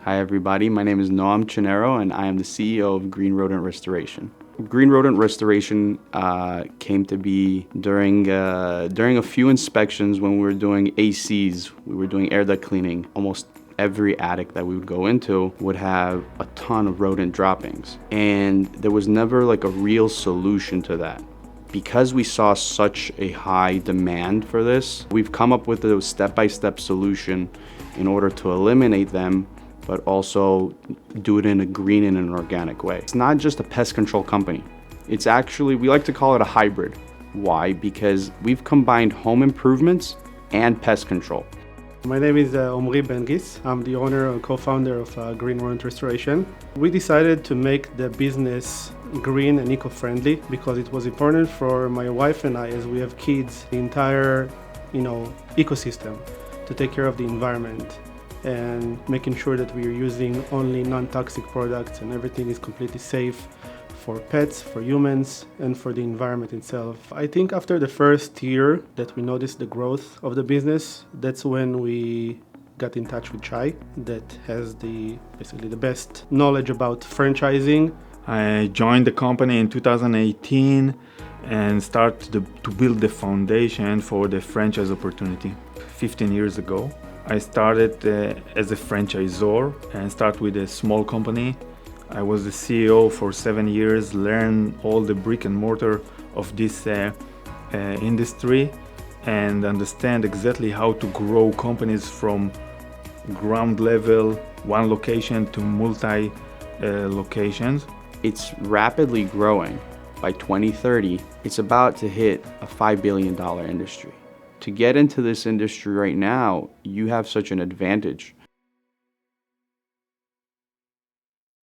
Hi everybody, my name is Noam Chanero and I am the CEO of Green Rodent Restoration. Green Rodent Restoration came to be during a few inspections when we were doing ACs, we were doing air duct cleaning. Almost every attic that we would go into would have a ton of rodent droppings. And there was never like a real solution to that. Because we saw such a high demand for this, we've come up with a step-by-step solution in order to eliminate them, but also do it in a green and an organic way. It's not just a pest control company. It's actually, we like to call it a hybrid. Why? Because we've combined home improvements and pest control. My name is Omri Ben-Gis. I'm the owner and co-founder of Green Rodent Restoration. We decided to make the business green and eco-friendly because it was important for my wife and I, as we have kids, the entire ecosystem, to take care of the environment and making sure that we are using only non-toxic products and everything is completely safe for pets, for humans, and for the environment itself. I think after the first year that we noticed the growth of the business, that's when we got in touch with Chai, that has basically the best knowledge about franchising. I joined the company in 2018 and started to build the foundation for the franchise opportunity. 15 years ago, I started as a franchisor and started with a small company. I was the CEO for 7 years, learned all the brick and mortar of this industry and understand exactly how to grow companies from ground level, one location to multi locations. It's rapidly growing. By 2030, it's about to hit a $5 billion industry. To get into this industry right now, you have such an advantage